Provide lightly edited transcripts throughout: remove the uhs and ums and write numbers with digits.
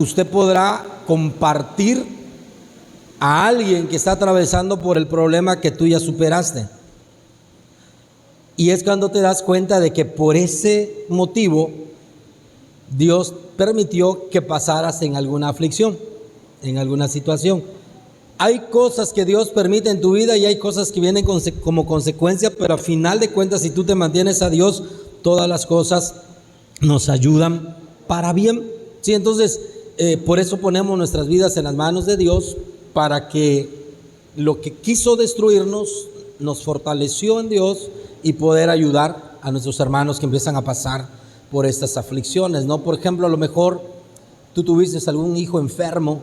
usted podrá compartir a alguien que está atravesando por el problema que tú ya superaste. Y es cuando te das cuenta de que por ese motivo Dios permitió que pasaras en alguna aflicción, en alguna situación. Hay cosas que Dios permite en tu vida y hay cosas que vienen como consecuencia, pero a final de cuentas, si tú te mantienes a Dios, todas las cosas nos ayudan para bien. Sí, entonces, por eso ponemos nuestras vidas en las manos de Dios, para que lo que quiso destruirnos nos fortaleció en Dios y poder ayudar a nuestros hermanos que empiezan a pasar por estas aflicciones, ¿no? Por ejemplo, a lo mejor tú tuviste algún hijo enfermo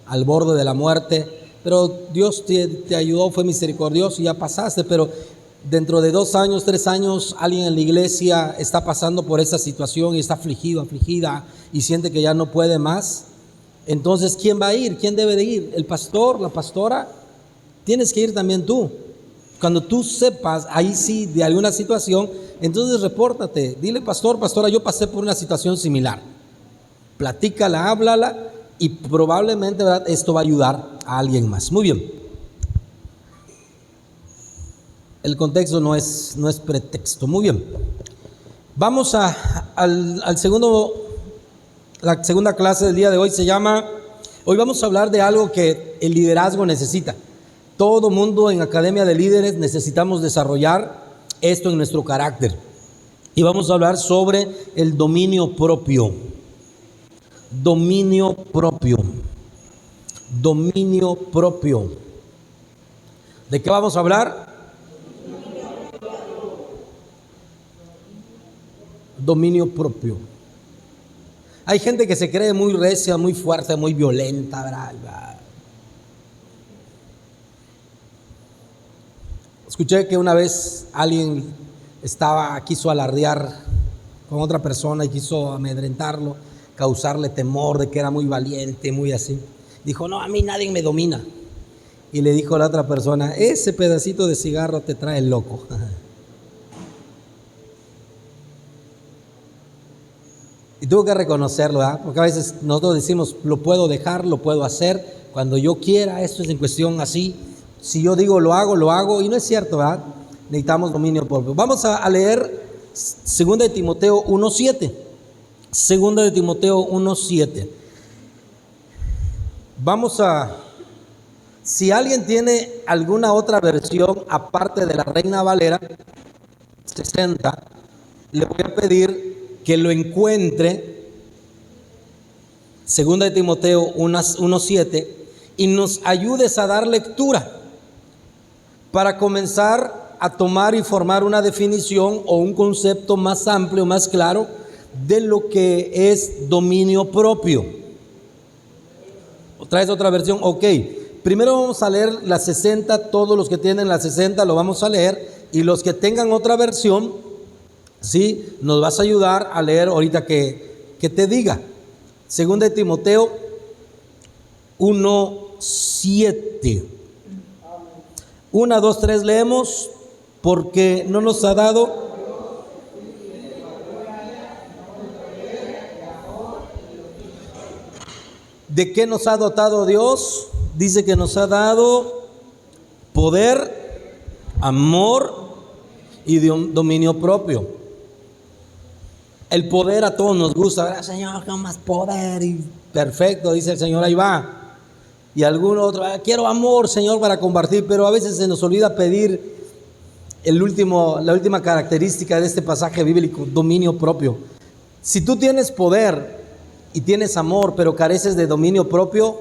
al borde de la muerte, pero Dios te ayudó, fue misericordioso y ya pasaste, pero dentro de 2 años, 3 años, alguien en la iglesia está pasando por esa situación y está afligido, afligida y siente que ya no puede más. Entonces, ¿quién va a ir? ¿Quién debe de ir? ¿El pastor? ¿La pastora? Tienes que ir también tú. Cuando tú sepas, ahí sí, de alguna situación, entonces repórtate. Dile, pastor, pastora, yo pasé por una situación similar. Platícala, háblala y probablemente, ¿verdad?, esto va a ayudar a alguien más. Muy bien. El contexto no es pretexto. Muy bien. Vamos al segundo. La segunda clase del día de hoy se llama, hoy vamos a hablar de algo que el liderazgo necesita. Todo mundo en Academia de Líderes necesitamos desarrollar esto en nuestro carácter. Y vamos a hablar sobre el dominio propio. Dominio propio. Dominio propio. ¿De qué vamos a hablar? Dominio propio. Hay gente que se cree muy recia, muy fuerte, muy violenta, ¿verdad? Escuché que una vez alguien quiso alardear con otra persona y quiso amedrentarlo, causarle temor de que era muy valiente, muy así. Dijo, no, a mí nadie me domina. Y le dijo a la otra persona, ese pedacito de cigarro te trae loco. Y tuvo que reconocerlo, ¿verdad? Porque a veces nosotros decimos, lo puedo dejar, lo puedo hacer cuando yo quiera, esto es en cuestión así. Si yo digo lo hago, y no es cierto, ¿verdad? Necesitamos dominio propio. Vamos a leer 2 de Timoteo 1:7. 2 de Timoteo 1:7. Si alguien tiene alguna otra versión aparte de la Reina Valera 60, le voy a pedir que lo encuentre, 2 de Timoteo 1:7, y nos ayudes a dar lectura para comenzar a tomar y formar una definición o un concepto más amplio, más claro de lo que es dominio propio. ¿Traes otra versión? Ok, primero vamos a leer la 60, todos los que tienen la 60 lo vamos a leer, y los que tengan otra versión, sí, nos vas a ayudar a leer ahorita que te diga. 2 de Timoteo 1:7. 1, 2, 3 leemos. Porque no nos ha dado ¿de qué nos ha dotado Dios? Dice que nos ha dado poder, amor y dominio propio. El poder a todos nos gusta, ¿verdad? Señor, con más poder, y perfecto, dice el Señor, ahí va. Y algún otro, quiero amor, Señor, para compartir, pero a veces se nos olvida pedir la última característica de este pasaje bíblico, dominio propio. Si tú tienes poder y tienes amor, pero careces de dominio propio,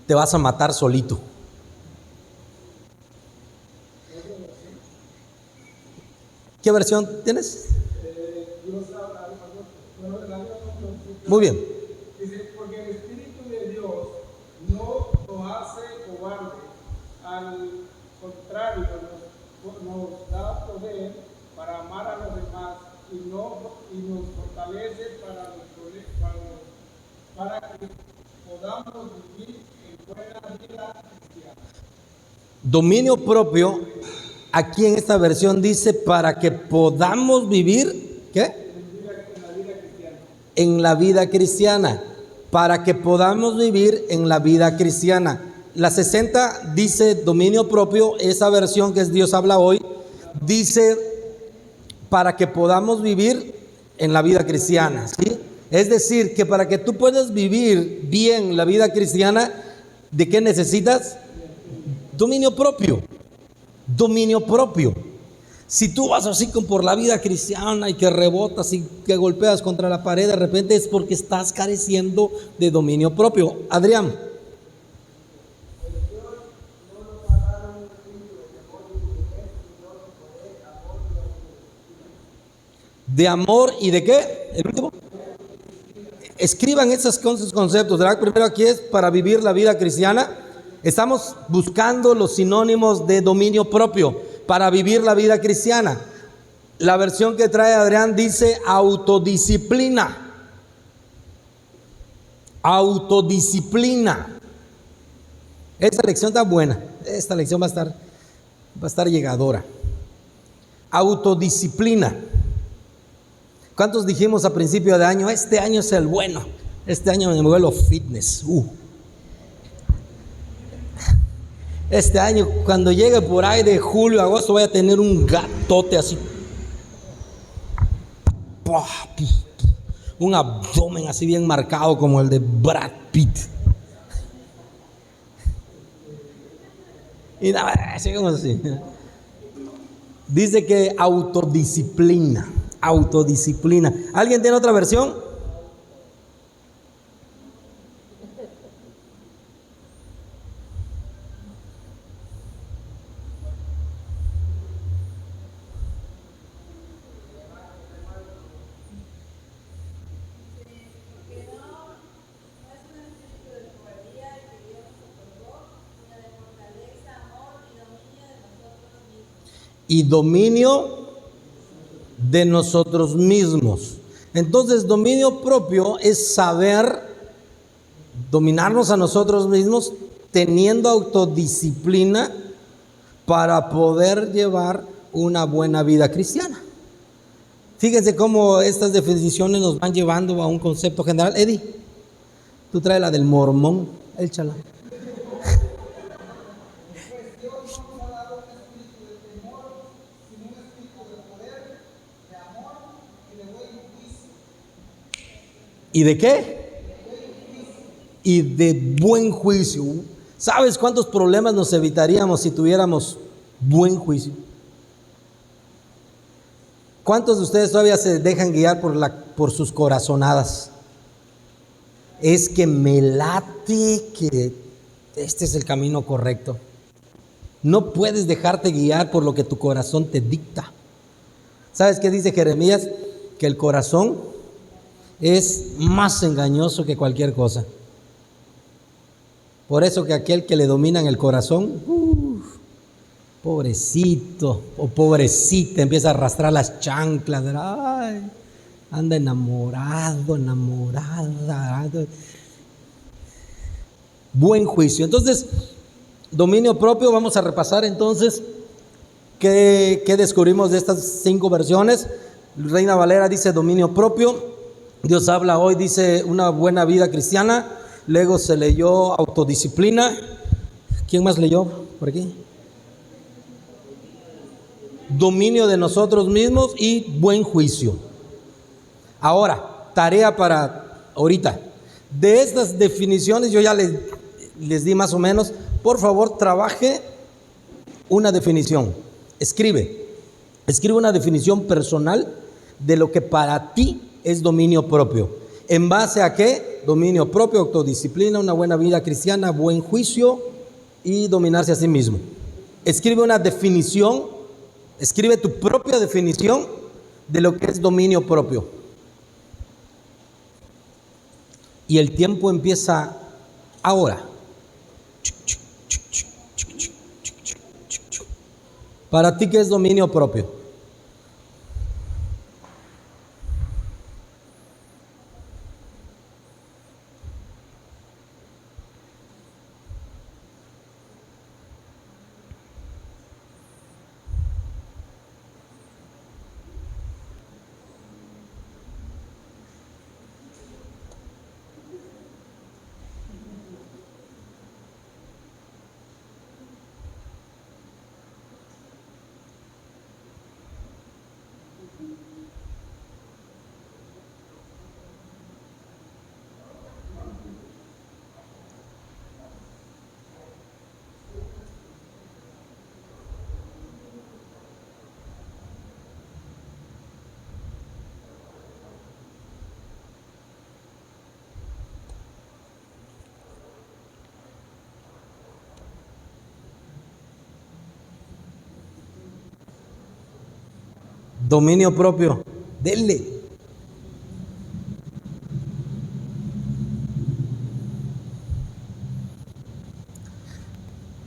te vas a matar solito. ¿Qué versión tienes? Muy bien. Dice, porque el Espíritu de Dios no nos hace cobarde, al contrario, nos da poder para amar a los demás y nos fortalece para que podamos vivir en buena vida cristiana. Dominio propio, aquí en esta versión dice para que podamos vivir, ¿qué? en la vida cristiana, para que podamos vivir en la vida cristiana. La 60 dice dominio propio, esa versión que es Dios habla hoy, dice para que podamos vivir en la vida cristiana, ¿sí? Es decir, que para que tú puedas vivir bien la vida cristiana, ¿de qué necesitas? Dominio propio, dominio propio. Si tú vas así como por la vida cristiana y que rebotas y que golpeas contra la pared, de repente es porque estás careciendo de dominio propio. Adrián. ¿De amor y de qué? El último. Escriban esos conceptos. ¿Verdad? Primero aquí es para vivir la vida cristiana. Estamos buscando los sinónimos de dominio propio para vivir la vida cristiana. La versión que trae Adrián dice autodisciplina. Autodisciplina. Esta lección está buena. Esta lección va a estar llegadora. Autodisciplina. ¿Cuántos dijimos a principio de año? Este año es el bueno. Este año me vuelvo fitness. Este año, cuando llegue por ahí de julio, agosto, voy a tener un gatote así. Un abdomen así bien marcado como el de Brad Pitt. Y nada, sigamos así. Dice que autodisciplina. Autodisciplina. ¿Alguien tiene otra versión? Y dominio de nosotros mismos. Entonces, dominio propio es saber dominarnos a nosotros mismos, teniendo autodisciplina para poder llevar una buena vida cristiana. Fíjense cómo estas definiciones nos van llevando a un concepto general. Eddie, tú traes la del mormón, échala. ¿Y de qué? Y de buen juicio. ¿Sabes cuántos problemas nos evitaríamos si tuviéramos buen juicio? ¿Cuántos de ustedes todavía se dejan guiar por sus corazonadas? Es que me late que este es el camino correcto. No puedes dejarte guiar por lo que tu corazón te dicta. ¿Sabes qué dice Jeremías? Que el corazón es más engañoso que cualquier cosa. Por eso que aquel que le dominan el corazón, pobrecito o pobrecita, empieza a arrastrar las chanclas. Ay, anda enamorado, enamorada. Buen juicio. Entonces, dominio propio. Vamos a repasar entonces qué descubrimos de estas 5 versiones. Reina Valera dice dominio propio. Dios habla hoy, dice una buena vida cristiana. Luego se leyó autodisciplina. ¿Quién más leyó por aquí? Dominio de nosotros mismos y buen juicio. Ahora, tarea para ahorita. De estas definiciones yo ya les di más o menos. Por favor, trabaje una definición. Escribe una definición personal de lo que para ti es dominio propio. ¿En base a qué? Dominio propio, autodisciplina, una buena vida cristiana, buen juicio y dominarse a sí mismo. Escribe una definición, escribe tu propia definición de lo que es dominio propio. Y el tiempo empieza ahora. Para ti, ¿qué es dominio propio? Dominio propio. Dele.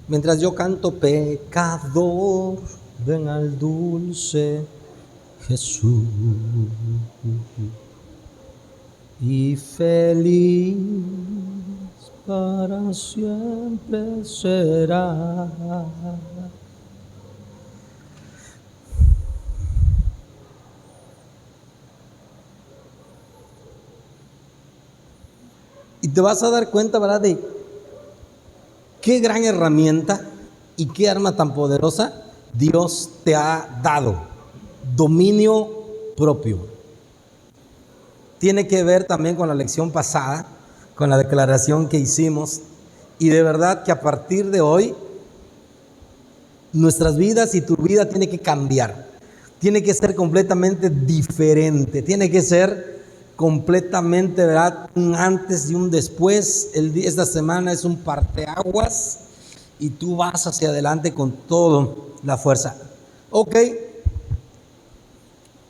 Mientras yo canto, pecador, ven al dulce Jesús. Y feliz para siempre será. Y te vas a dar cuenta, ¿verdad?, de qué gran herramienta y qué arma tan poderosa Dios te ha dado. Dominio propio. Tiene que ver también con la lección pasada, con la declaración que hicimos. Y de verdad que a partir de hoy, nuestras vidas y tu vida tiene que cambiar. Tiene que ser completamente diferente. Tiene que ser completamente, ¿verdad?, un antes y un después. Esta semana es un parteaguas y tú vas hacia adelante con toda la fuerza. Ok,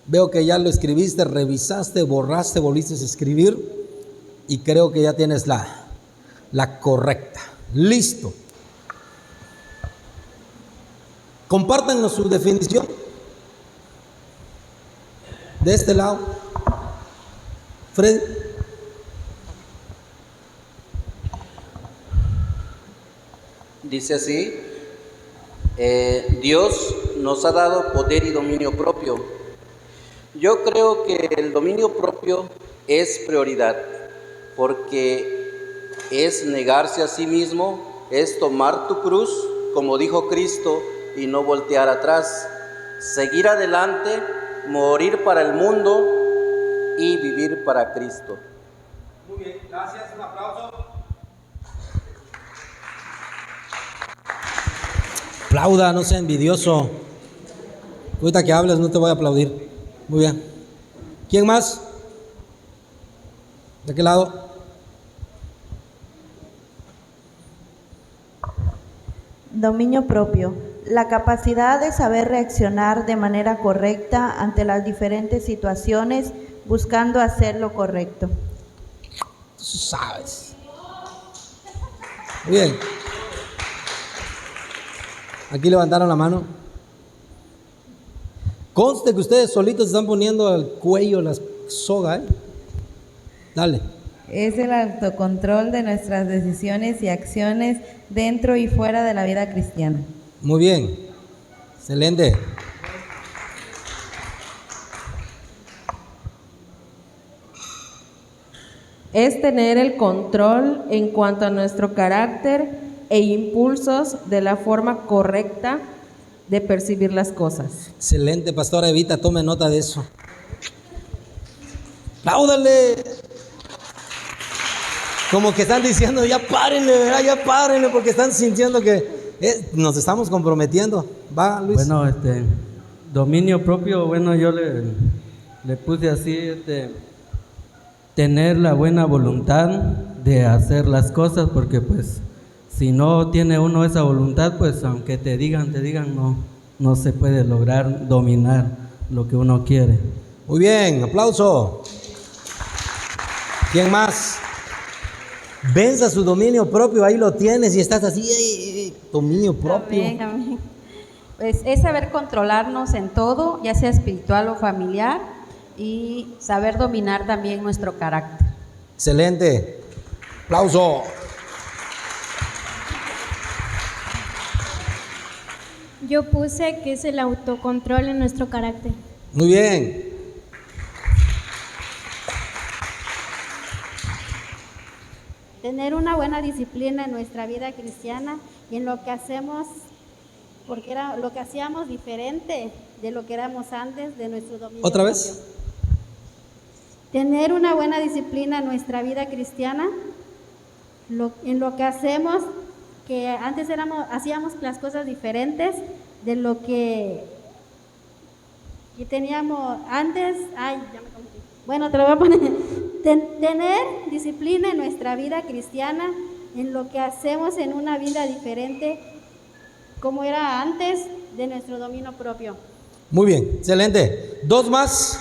veo que ya lo escribiste, revisaste, borraste, volviste a escribir y creo que ya tienes la correcta. Listo. Compártanos su definición. De este lado, Fred. Dice así: Dios nos ha dado poder y dominio propio. Yo creo que el dominio propio es prioridad, porque es negarse a sí mismo, es tomar tu cruz, como dijo Cristo, y no voltear atrás, seguir adelante, morir para el mundo y vivir para Cristo. Muy bien, gracias, un aplauso. Aplauda, no sea envidioso. Ahorita que hables no te voy a aplaudir. Muy bien. ¿Quién más? ¿De qué lado? Dominio propio. La capacidad de saber reaccionar de manera correcta ante las diferentes situaciones, buscando hacer lo correcto. Tú sabes. Muy bien. Aquí levantaron la mano. Conste que ustedes solitos están poniendo al cuello la soga, ¿eh? Dale. Es el autocontrol de nuestras decisiones y acciones dentro y fuera de la vida cristiana. Muy bien. Excelente. Es tener el control en cuanto a nuestro carácter e impulsos de la forma correcta de percibir las cosas. Excelente, pastora Evita, tome nota de eso. Apláudale. Como que están diciendo, ya párenle, ¿verdad? Ya párenle, porque están sintiendo que nos estamos comprometiendo. Va, Luis. Bueno, dominio propio, bueno, yo le puse así, tener la buena voluntad de hacer las cosas, porque pues si no tiene uno esa voluntad, pues aunque te digan, no se puede lograr dominar lo que uno quiere. Muy bien, aplauso. ¿Quién más? Venza su dominio propio, ahí lo tienes y estás así, dominio propio. Amén, amén. Pues es saber controlarnos en todo, ya sea espiritual o familiar, y saber dominar también nuestro carácter. Excelente. Aplauso. Yo puse que es el autocontrol en nuestro carácter. Muy bien. Tener una buena disciplina en nuestra vida cristiana y en lo que hacemos, porque era lo que hacíamos diferente de lo que éramos antes de nuestro dominio ¿Otra propio. vez? Tener una buena disciplina en nuestra vida cristiana, en lo que hacemos, que antes hacíamos las cosas diferentes de lo que teníamos antes. Ay, ya me confundí. Bueno, te lo voy a poner. Tener disciplina en nuestra vida cristiana, en lo que hacemos en una vida diferente, como era antes de nuestro dominio propio. Muy bien, excelente. Dos más.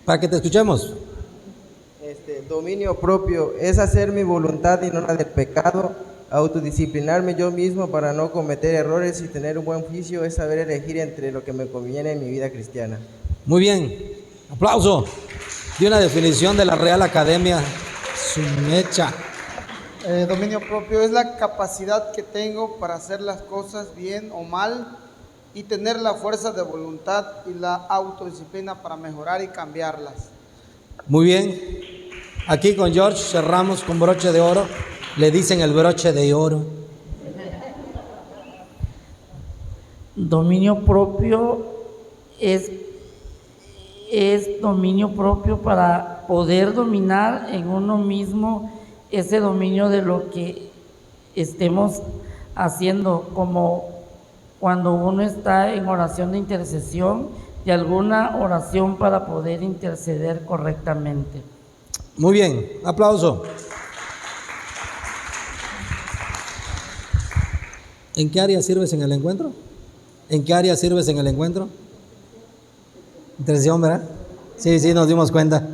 Para que te escuchemos. Dominio propio es hacer mi voluntad y no la del pecado, autodisciplinarme yo mismo para no cometer errores y tener un buen juicio es saber elegir entre lo que me conviene en mi vida cristiana. Muy bien, aplauso. De una definición de la Real Academia Sumecha. Dominio propio es la capacidad que tengo para hacer las cosas bien o mal y tener la fuerza de voluntad y la autodisciplina para mejorar y cambiarlas. Muy bien. Aquí con George cerramos con broche de oro. Le dicen el broche de oro. Dominio propio es dominio propio para poder dominar en uno mismo ese dominio de lo que estemos haciendo, como cuando uno está en oración de intercesión y alguna oración para poder interceder correctamente. Muy bien, aplauso. ¿En qué área sirves en el encuentro? ¿En qué área sirves en el encuentro? Intercesión, ¿verdad? Sí, nos dimos cuenta.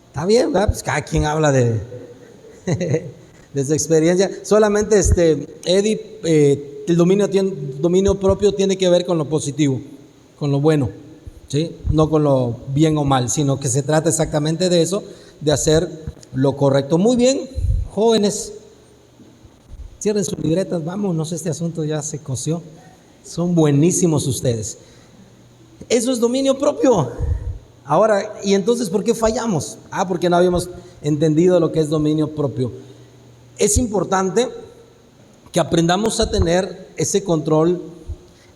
Está bien, ¿verdad? Pues cada quien habla de su experiencia. Solamente Eddie, el dominio propio tiene que ver con lo positivo, con lo bueno, ¿sí? No con lo bien o mal, sino que se trata exactamente de eso, de hacer lo correcto. Muy bien, jóvenes, cierren sus libretas, vámonos, este asunto ya se coció. Son buenísimos ustedes. Eso es dominio propio. Ahora, ¿y entonces por qué fallamos? Porque no habíamos entendido lo que es dominio propio. Es importante que aprendamos a tener ese control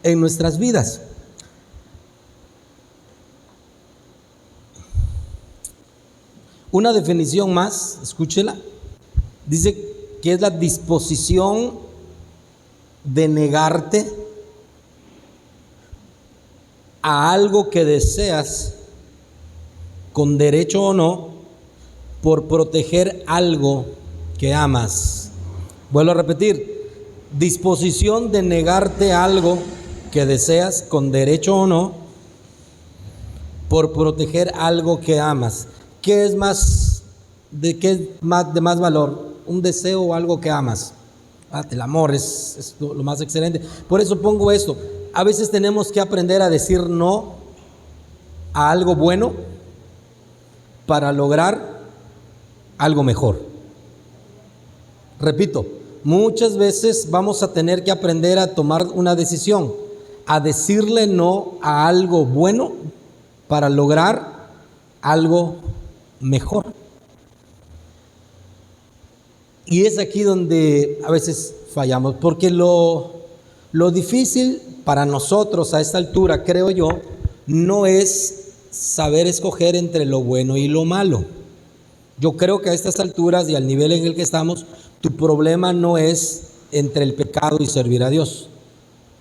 en nuestras vidas. Una definición más, escúchela, dice que es la disposición de negarte a algo que deseas, con derecho o no, por proteger algo que amas. Vuelvo a repetir, disposición de negarte algo que deseas, con derecho o no, por proteger algo que amas. ¿Qué es de más valor? ¿Un deseo o algo que amas? El amor es lo más excelente. Por eso pongo esto. A veces tenemos que aprender a decir no a algo bueno para lograr algo mejor. Repito, muchas veces vamos a tener que aprender a tomar una decisión, a decirle no a algo bueno para lograr algo mejor. Y es aquí donde a veces fallamos, porque lo difícil para nosotros a esta altura, creo yo, no es saber escoger entre lo bueno y lo malo. Yo creo que a estas alturas y al nivel en el que estamos, tu problema no es entre el pecado y servir a Dios.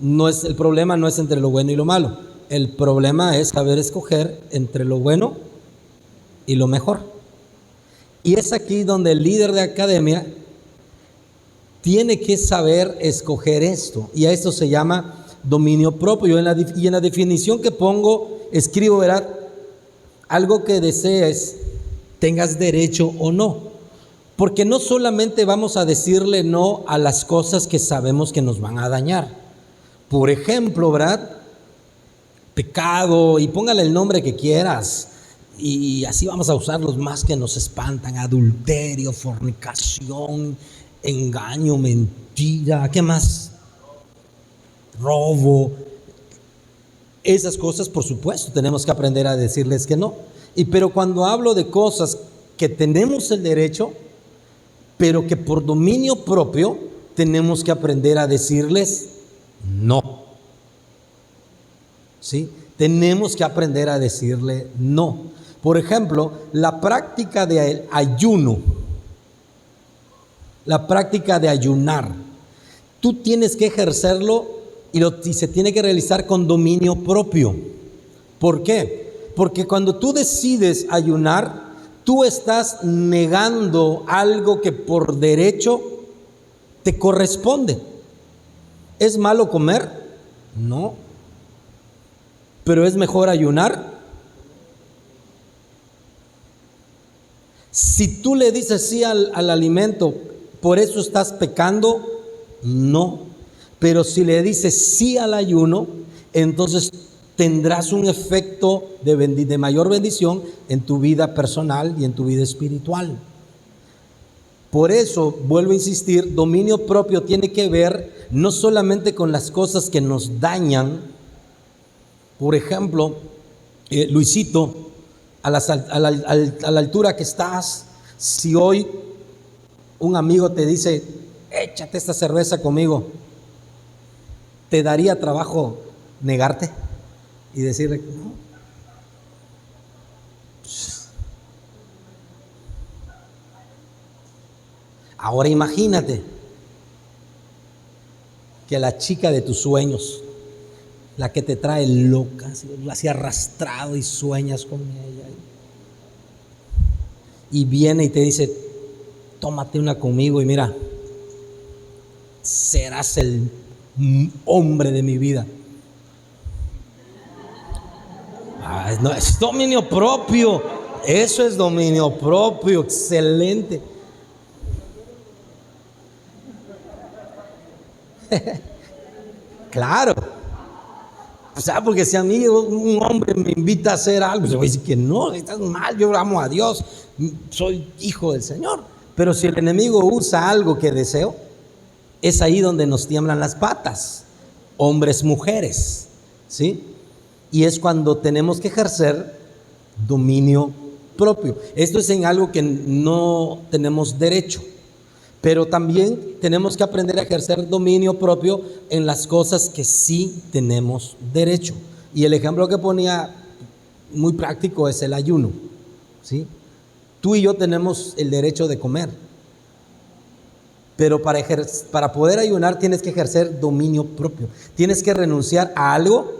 El problema no es entre lo bueno y lo malo. El problema es saber escoger entre lo bueno y lo mejor. Y es aquí donde el líder de academia tiene que saber escoger esto. Y a esto se llama dominio propio. Y en la definición que pongo, escribo, ¿verdad? Algo que desees, tengas derecho o no. Porque no solamente vamos a decirle no a las cosas que sabemos que nos van a dañar. Por ejemplo, ¿verdad? Pecado, y póngale el nombre que quieras. Y así vamos a usar los más que nos espantan: adulterio, fornicación, engaño, mentira, ¿qué más? Robo. Esas cosas, por supuesto, tenemos que aprender a decirles que no. Pero cuando hablo de cosas que tenemos el derecho, pero que por dominio propio tenemos que aprender a decirles no. ¿Sí? Tenemos que aprender a decirle no. Por ejemplo, la práctica de ayuno, la práctica de ayunar, tú tienes que ejercerlo y se tiene que realizar con dominio propio. ¿Por qué? Porque cuando tú decides ayunar, tú estás negando algo que por derecho te corresponde. ¿Es malo comer? No. ¿Pero es mejor ayunar? Si tú le dices sí al alimento, ¿por eso estás pecando? No. Pero si le dices sí al ayuno, entonces tendrás un efecto de mayor bendición en tu vida personal y en tu vida espiritual. Por eso, vuelvo a insistir, dominio propio tiene que ver no solamente con las cosas que nos dañan. Por ejemplo, Luisito, a la altura que estás, si hoy un amigo te dice, échate esta cerveza conmigo, ¿te daría trabajo negarte y decirle no? Ahora imagínate que la chica de tus sueños, la que te trae loca, así arrastrado y sueñas con ella, y viene y te dice, tómate una conmigo y mira, serás el hombre de mi vida. No, es dominio propio. Eso es dominio propio, excelente. Claro. O sea, porque si a mí un hombre me invita a hacer algo, yo voy a decir que no, estás mal, yo amo a Dios, soy hijo del Señor. Pero si el enemigo usa algo que deseo, es ahí donde nos tiemblan las patas, hombres, mujeres, ¿sí? Y es cuando tenemos que ejercer dominio propio. Esto es en algo que no tenemos derecho, pero también tenemos que aprender a ejercer dominio propio en las cosas que sí tenemos derecho. Y el ejemplo que ponía muy práctico es el ayuno, ¿sí? Tú y yo tenemos el derecho de comer, pero para poder ayunar tienes que ejercer dominio propio. Tienes que renunciar a algo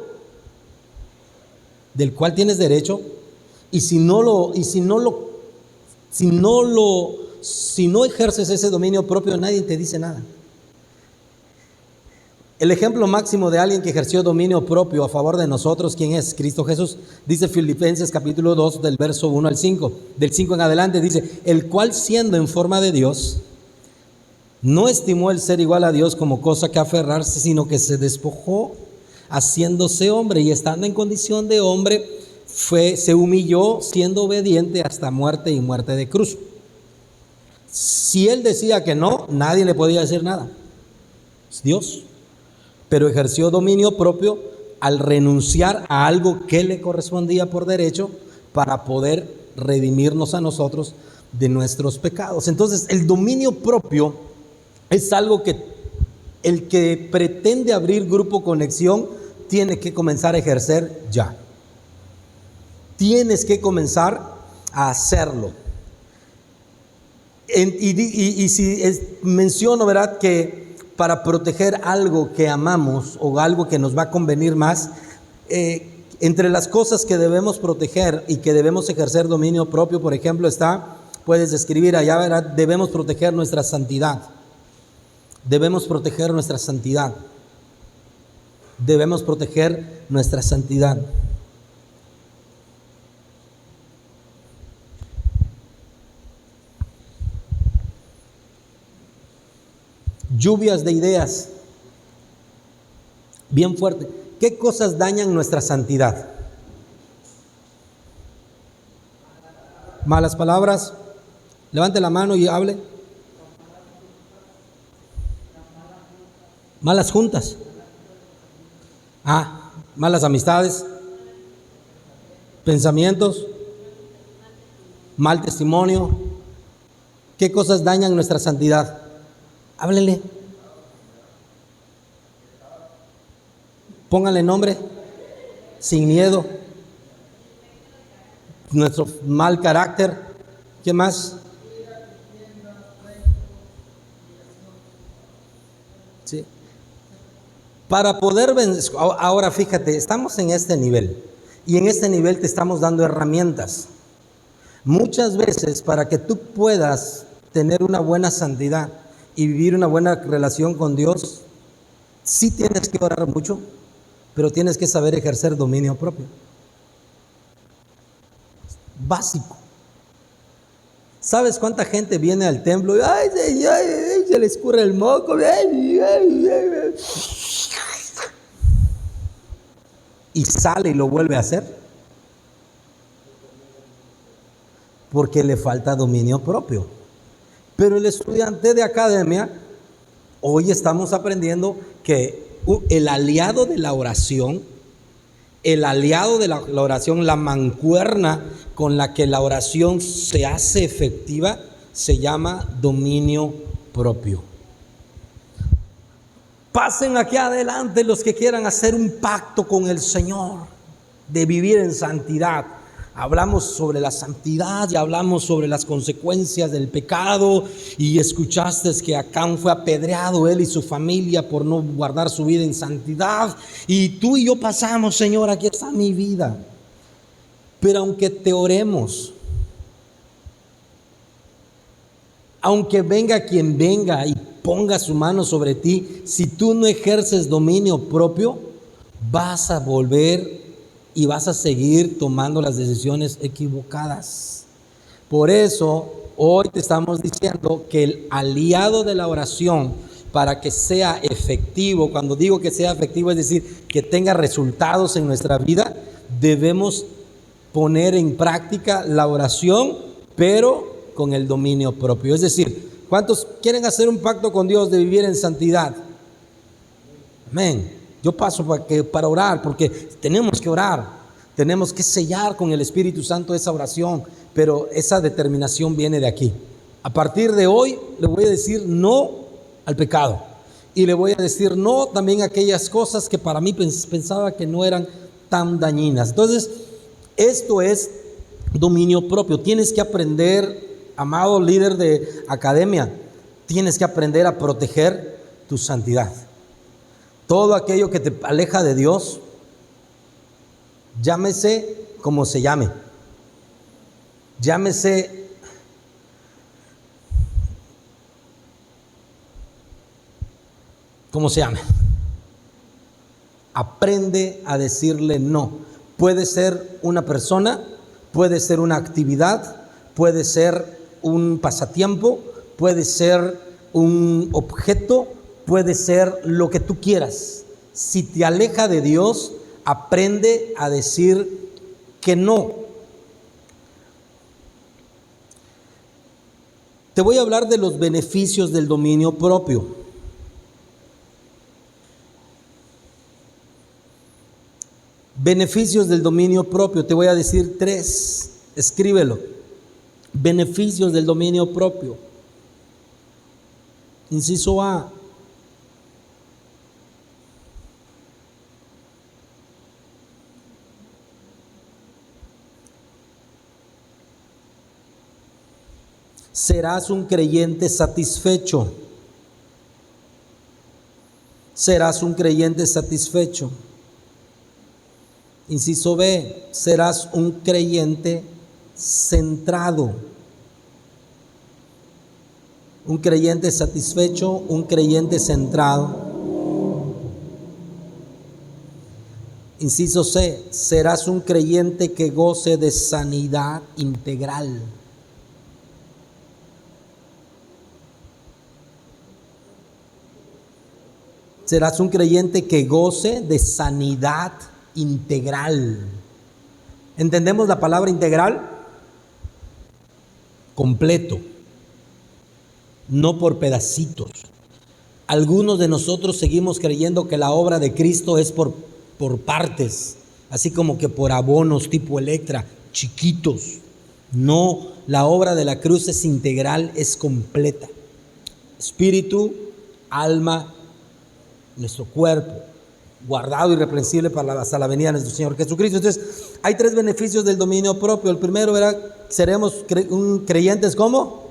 del cual tienes derecho, y si no ejerces ese dominio propio, nadie te dice nada. El ejemplo máximo de alguien que ejerció dominio propio a favor de nosotros, ¿quién es? Cristo Jesús. Dice Filipenses capítulo 2 del verso 1 al 5, del 5 en adelante, dice, el cual siendo en forma de Dios, no estimó el ser igual a Dios como cosa que aferrarse, sino que se despojó, haciéndose hombre, y estando en condición de hombre, se humilló, siendo obediente hasta muerte y muerte de cruz. Si él decía que no, nadie le podía decir nada. Es Dios. Pero ejerció dominio propio al renunciar a algo que le correspondía por derecho para poder redimirnos a nosotros de nuestros pecados. Entonces, el dominio propio es algo que el que pretende abrir Grupo Conexión tiene que comenzar a ejercer ya. Tienes que comenzar a hacerlo. Menciono, ¿verdad?, que para proteger algo que amamos o algo que nos va a convenir más, entre las cosas que debemos proteger y que debemos ejercer dominio propio, por ejemplo, puedes escribir allá, ¿verdad?, debemos proteger nuestra santidad. Debemos proteger nuestra santidad. Debemos proteger nuestra santidad. Lluvias de ideas, bien fuerte. ¿Qué cosas dañan nuestra santidad? Malas palabras. Levante la mano y hable. Malas juntas. Malas amistades. Pensamientos. Mal testimonio. ¿Qué cosas dañan nuestra santidad? Háblenle. Pónganle nombre, sin miedo. Nuestro mal carácter. ¿Qué más? Sí. Para poder vencer. Ahora fíjate, estamos en este nivel. Y en este nivel te estamos dando herramientas. Muchas veces, para que tú puedas tener una buena santidad y vivir una buena relación con Dios, sí tienes que orar mucho, pero tienes que saber ejercer dominio propio. Básico. ¿Sabes cuánta gente viene al templo y ay, se le escurre el moco? Y sale y lo vuelve a hacer. Porque le falta dominio propio. Pero el estudiante de academia, hoy estamos aprendiendo que el aliado de la oración, la mancuerna con la que la oración se hace efectiva, se llama dominio propio. Pasen aquí adelante los que quieran hacer un pacto con el Señor de vivir en santidad. Hablamos sobre la santidad y hablamos sobre las consecuencias del pecado, y escuchaste que Acán fue apedreado, él y su familia, por no guardar su vida en santidad, y tú y yo pasamos, Señor, aquí está mi vida. Pero aunque te oremos, aunque venga quien venga y ponga su mano sobre ti, si tú no ejerces dominio propio, vas a volver y vas a seguir tomando las decisiones equivocadas. Por eso hoy te estamos diciendo que el aliado de la oración, para que sea efectivo, cuando digo que sea efectivo, es decir, que tenga resultados en nuestra vida, debemos poner en práctica la oración, pero con el dominio propio. Es decir, ¿cuántos quieren hacer un pacto con Dios de vivir en santidad? Amén. Yo paso para orar, porque tenemos que orar, tenemos que sellar con el Espíritu Santo esa oración, pero esa determinación viene de aquí. A partir de hoy le voy a decir no al pecado, y le voy a decir no también a aquellas cosas que para mí pensaba que no eran tan dañinas. Entonces, esto es dominio propio. Tienes que aprender, amado líder de academia, tienes que aprender a proteger tu santidad. Todo aquello que te aleja de Dios, llámese como se llame, llámese como se llame, aprende a decirle no. Puede ser una persona, puede ser una actividad, puede ser un pasatiempo, puede ser un objeto, puede ser lo que tú quieras. Si te aleja de Dios, aprende a decir que no. Te voy a hablar de los beneficios del dominio propio. Beneficios del dominio propio, te voy a decir 3, escríbelo. Beneficios del dominio propio. Inciso A: serás un creyente satisfecho. Serás un creyente satisfecho. Inciso B: serás un creyente centrado. Un creyente satisfecho, un creyente centrado. Inciso C: serás un creyente que goce de sanidad integral. Serás un creyente que goce de sanidad integral. ¿Entendemos la palabra integral? Completo, no por pedacitos. Algunos de nosotros seguimos creyendo que la obra de Cristo es por partes, así como que por abonos tipo Electra, chiquitos. No, la obra de la cruz es integral, es completa. Espíritu, alma, nuestro cuerpo, guardado irreprensible hasta la venida de nuestro Señor Jesucristo. Entonces, hay 3 beneficios del dominio propio. El primero era, seremos creyentes, ¿cómo?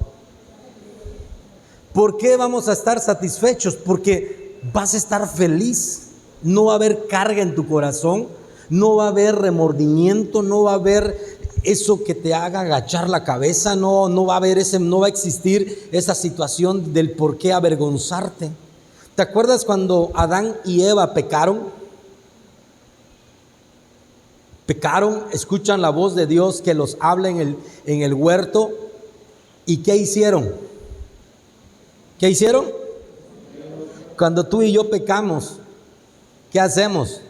¿Por qué vamos a estar satisfechos? Porque vas a estar feliz. No va a haber carga en tu corazón, no va a haber remordimiento, no va a haber eso que te haga agachar la cabeza, no va a haber no va a existir esa situación del por qué avergonzarte. ¿Te acuerdas cuando Adán y Eva pecaron? Pecaron, escuchan la voz de Dios que los habla en el huerto. ¿Y qué hicieron? ¿Qué hicieron? Cuando tú y yo pecamos, ¿qué hacemos?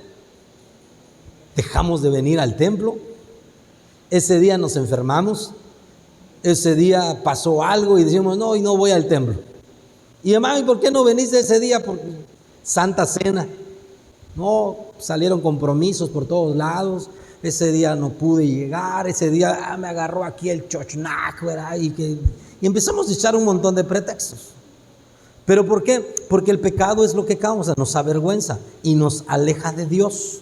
Dejamos de venir al templo. Ese día nos enfermamos. Ese día pasó algo y decimos, no, y no voy al templo. Y hermano, ¿y por qué no veniste ese día? Por Santa Cena. No, salieron compromisos por todos lados. Ese día no pude llegar. Ese día me agarró aquí el chochnac, ¿verdad? Y empezamos a echar un montón de pretextos. ¿Pero por qué? Porque el pecado es lo que causa, nos avergüenza y nos aleja de Dios.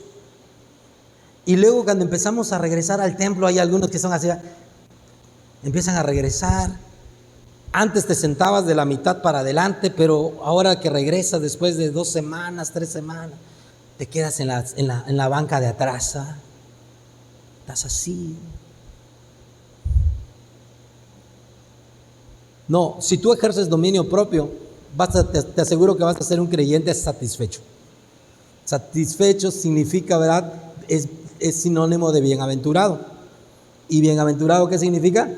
Y luego cuando empezamos a regresar al templo, hay algunos que son así, empiezan a regresar. Antes te sentabas de la mitad para adelante, pero ahora que regresas después de 2 semanas, 3 semanas, te quedas en la banca de atrás, ¿sabes? Estás así. No, si tú ejerces dominio propio, te aseguro que vas a ser un creyente satisfecho. Satisfecho significa, ¿verdad? Es sinónimo de bienaventurado. ¿Y bienaventurado qué significa?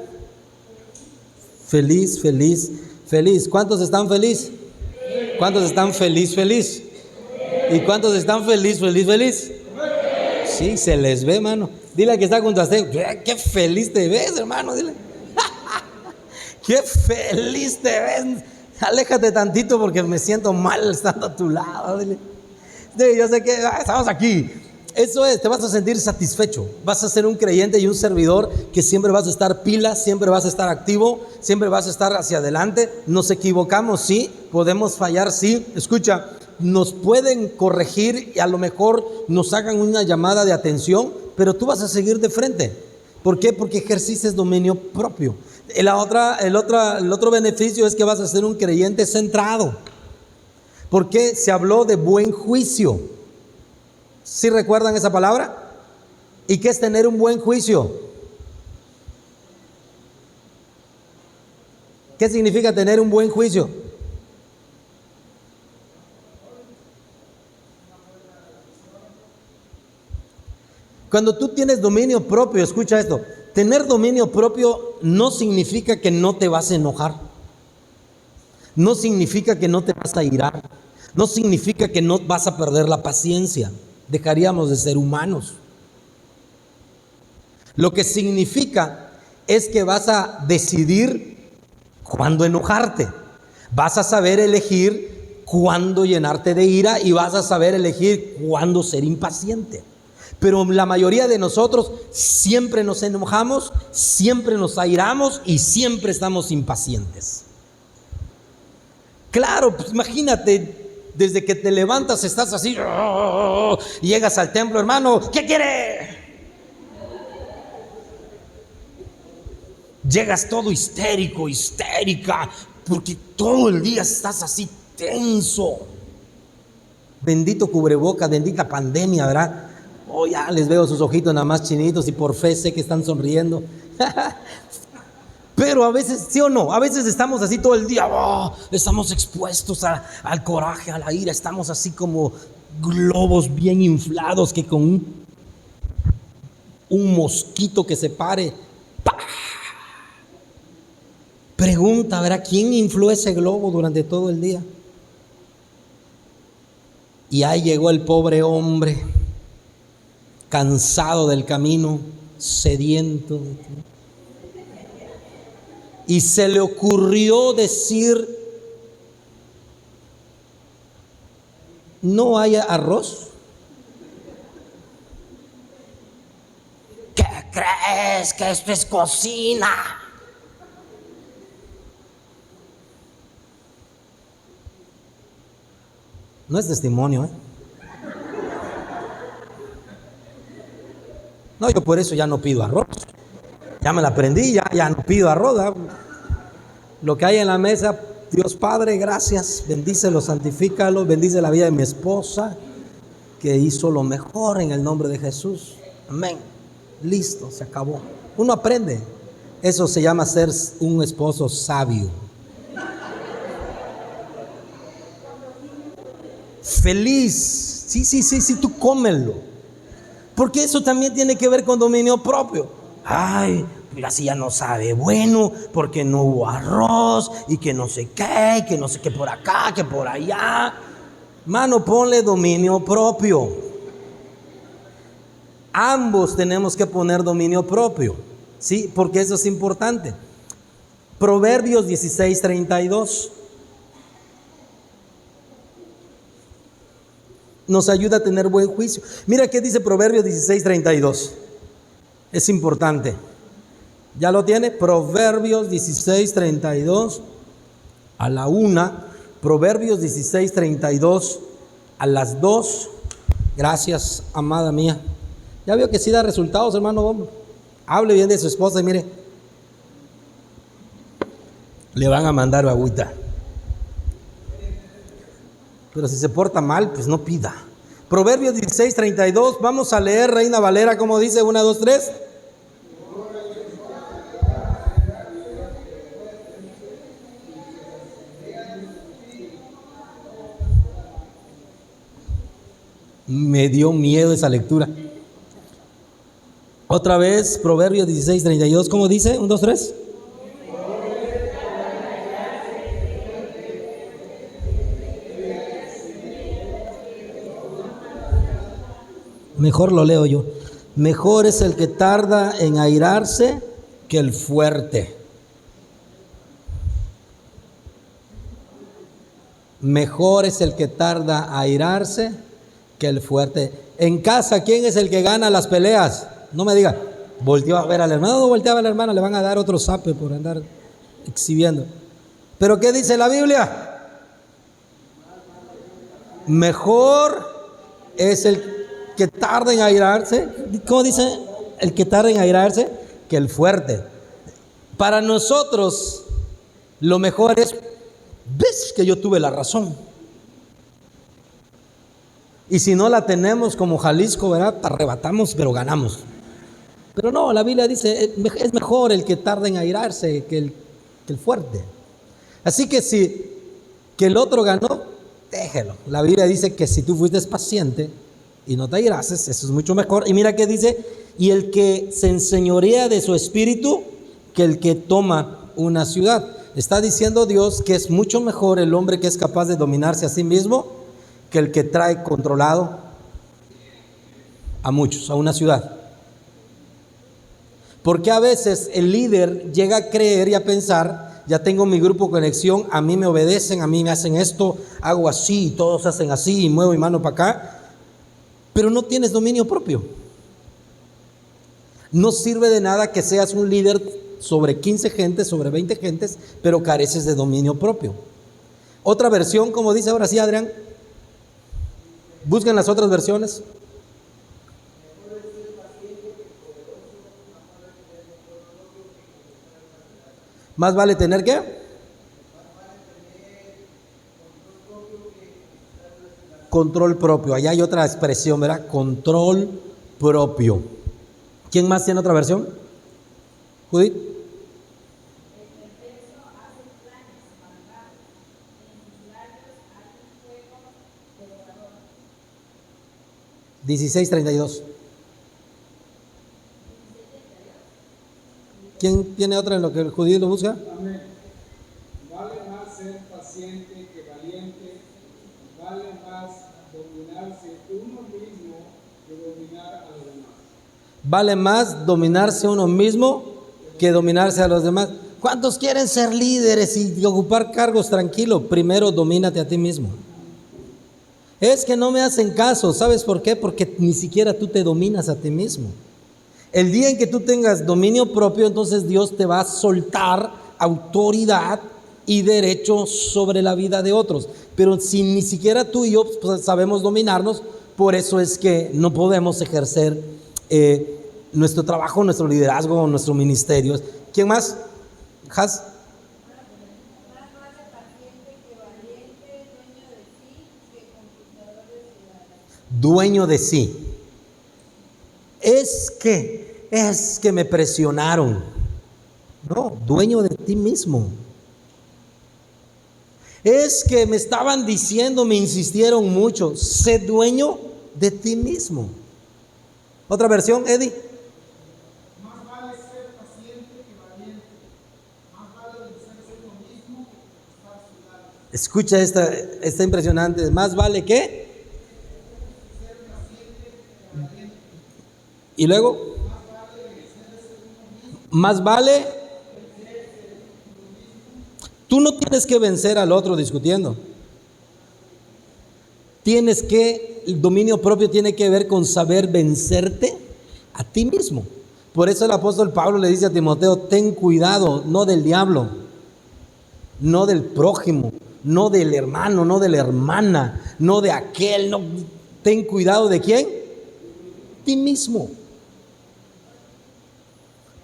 Feliz, feliz, feliz. ¿Cuántos están feliz? ¿Cuántos están feliz, feliz? ¿Y cuántos están feliz, feliz, feliz? Sí, se les ve, hermano. Dile al que está junto a usted, qué feliz te ves, hermano. Dile. Qué feliz te ves. Aléjate tantito porque me siento mal estando a tu lado. Dile. Yo sé que estamos aquí. Eso es, te vas a sentir satisfecho. Vas a ser un creyente y un servidor que siempre vas a estar pilas, siempre vas a estar activo, siempre vas a estar hacia adelante. Nos equivocamos, sí, podemos fallar, sí. Escucha, nos pueden corregir y a lo mejor nos hagan una llamada de atención, pero tú vas a seguir de frente. ¿Por qué? Porque ejercices dominio propio. El otro beneficio es que vas a ser un creyente centrado. Porque se habló de buen juicio. ¿Sí recuerdan esa palabra? ¿Y qué es tener un buen juicio? ¿Qué significa tener un buen juicio? Cuando tú tienes dominio propio, escucha esto, tener dominio propio no significa que no te vas a enojar, no significa que no te vas a irar, no significa que no vas a perder la paciencia, dejaríamos de ser humanos. Lo que significa es que vas a decidir cuándo enojarte, vas a saber elegir cuándo llenarte de ira y vas a saber elegir cuándo ser impaciente. Pero la mayoría de nosotros siempre nos enojamos, siempre nos airamos y siempre estamos impacientes. Claro, pues imagínate, desde que te levantas estás así, llegas al templo, hermano, ¿qué quiere? Llegas todo histérico, histérica, porque todo el día estás así tenso. Bendito cubreboca, bendita pandemia, ¿verdad? Oh, ya les veo sus ojitos nada más chinitos y por fe sé que están sonriendo. Pero a veces, ¿sí o no? A veces estamos así todo el día, estamos expuestos al coraje, a la ira, estamos así como globos bien inflados que con un mosquito que se pare, ¡pah! Pregunta, ¿verdad? ¿Quién infló ese globo durante todo el día? Y ahí llegó el pobre hombre, cansado del camino, sediento. Y se le ocurrió decir, ¿no hay arroz? ¿Qué crees? Que esto es cocina. No es testimonio, ¿eh? No, yo por eso ya no pido arroz. Ya me la aprendí, ya no pido arroz. Lo que hay en la mesa, Dios Padre, gracias. Bendícelo, santifícalo, bendice la vida de mi esposa, que hizo lo mejor en el nombre de Jesús. Amén. Listo, se acabó. Uno aprende. Eso se llama ser un esposo sabio. Feliz. Sí, tú cómelo. Porque eso también tiene que ver con dominio propio. Ay, mira, si ya no sabe bueno, porque no hubo arroz, y que no sé qué por acá, que por allá. Mano, ponle dominio propio. Ambos tenemos que poner dominio propio, ¿sí? Porque eso es importante. Proverbios 16:32 nos ayuda a tener buen juicio. Mira qué dice Proverbios 16:32. Es importante. ¿Ya lo tiene? Proverbios 16:32 a la 1. Proverbios 16:32 a las 2. Gracias, amada mía. Ya veo que sí da resultados, hermano. Hable bien de su esposa y mire, le van a mandar agüita. Pero si se porta mal, pues no pida. Proverbios 16:32. Vamos a leer, Reina Valera, como dice, 1, 2, 3. Me dio miedo esa lectura. Otra vez, Proverbios 16:32. ¿Cómo dice? 1, 2, 3. Mejor lo leo yo. Mejor es el que tarda en airarse que el fuerte. Mejor es el que tarda a airarse que el fuerte. En casa, ¿quién es el que gana las peleas? No me diga, volteó a ver al hermano. No volteaba a la hermana, le van a dar otro zape por andar exhibiendo. ¿Pero qué dice la Biblia? Mejor es el que tarda en airarse. ¿Cómo dice? El que tarda en airarse que el fuerte. Para nosotros, lo mejor es, ves que yo tuve la razón. Y si no la tenemos como Jalisco, ¿verdad? Arrebatamos, pero ganamos. Pero no, la Biblia dice, es mejor el que tarda en airarse que el fuerte. Así que si que el otro ganó, déjelo. La Biblia dice que si tú fuiste paciente y no te airases, eso es mucho mejor. Y mira que dice, y el que se enseñorea de su espíritu que el que toma una ciudad. Está diciendo Dios que es mucho mejor el hombre que es capaz de dominarse a sí mismo que el que trae controlado a muchos, a una ciudad. Porque a veces el líder llega a creer y a pensar, ya tengo mi grupo de conexión, a mí me obedecen, a mí me hacen esto, hago así, y todos hacen así, y muevo mi mano para acá, pero no tienes dominio propio. No sirve de nada que seas un líder sobre 15 gentes, sobre 20 gentes, pero careces de dominio propio. Otra versión, como dice ahora sí Adrián, busquen las otras versiones. Más vale tener ¿qué? Control propio. Allá hay otra expresión, ¿verdad? Control propio. ¿Quién más tiene otra versión? Judith. $16.32. ¿Quién tiene otra en lo que el judío lo busca? Amén. Vale más ser paciente que valiente. Vale más dominarse uno mismo que dominar a los demás. Vale más dominarse uno mismo que dominarse a los demás. ¿Cuántos quieren ser líderes y ocupar cargos? Tranquilo, primero domínate a ti mismo. Es que no me hacen caso, ¿sabes por qué? Porque ni siquiera tú te dominas a ti mismo. El día en que tú tengas dominio propio, entonces Dios te va a soltar autoridad y derecho sobre la vida de otros. Pero si ni siquiera tú y yo pues, sabemos dominarnos, por eso es que no podemos ejercer nuestro trabajo, nuestro liderazgo, nuestro ministerio. ¿Quién más? ¿Has? Dueño de sí. Es que es que me presionaron. No, dueño de ti mismo. Es que me estaban diciendo, me insistieron mucho. Sé dueño de ti mismo. Otra versión, Eddie. Más vale ser paciente que valiente. Más vale vencerse uno mismo que estar sudado. Escucha esta impresionante. Más vale que. Y luego. Más vale. Tú no tienes que vencer al otro discutiendo. El dominio propio tiene que ver con saber vencerte a ti mismo. Por eso el apóstol Pablo le dice a Timoteo, ten cuidado, no del diablo, no del prójimo, no del hermano, no de la hermana, no de aquel, no. Ten cuidado de quién, ti mismo.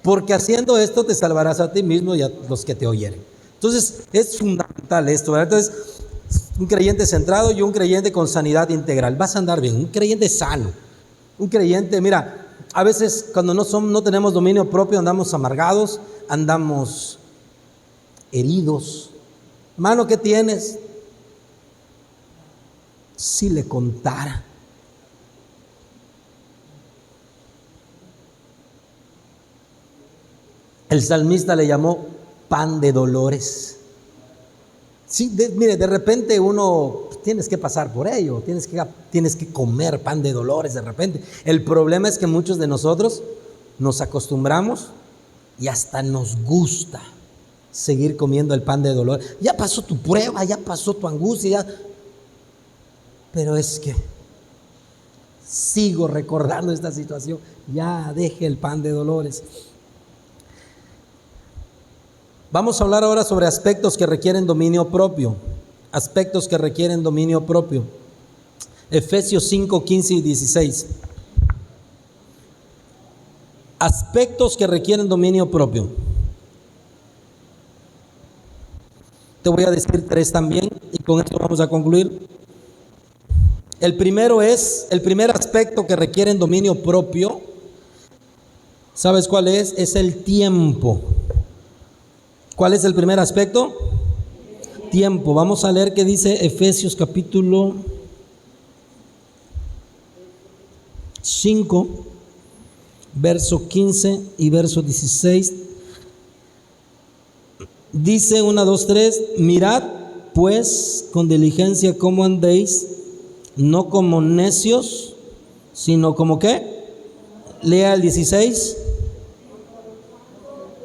Porque haciendo esto te salvarás a ti mismo y a los que te oyeren. Entonces es fundamental esto, ¿verdad? Entonces, un creyente centrado y un creyente con sanidad integral. Vas a andar bien, un creyente sano. Un creyente, mira, a veces cuando no tenemos dominio propio andamos amargados, andamos heridos. Hermano, ¿qué tienes? Si le contara. El salmista le llamó pan de dolores. Sí, mire, de repente uno tienes que pasar por ello, tienes que comer pan de dolores de repente. El problema es que muchos de nosotros nos acostumbramos y hasta nos gusta seguir comiendo el pan de dolor. Ya pasó tu prueba, ya pasó tu angustia, pero es que sigo recordando esta situación. Ya deje el pan de dolores. Vamos a hablar ahora sobre aspectos que requieren dominio propio. Aspectos que requieren dominio propio. Efesios 5, 15 y 16. Aspectos que requieren dominio propio. Te voy a decir 3 también y con esto vamos a concluir. El primer aspecto que requiere dominio propio. ¿Sabes cuál es? Es el tiempo. ¿Cuál es el primer aspecto? Tiempo. Vamos a leer qué dice Efesios capítulo 5, verso 15 y verso 16. Dice 1, 2, 3, mirad pues con diligencia cómo andéis, no como necios, sino como ¿qué? Lea el 16.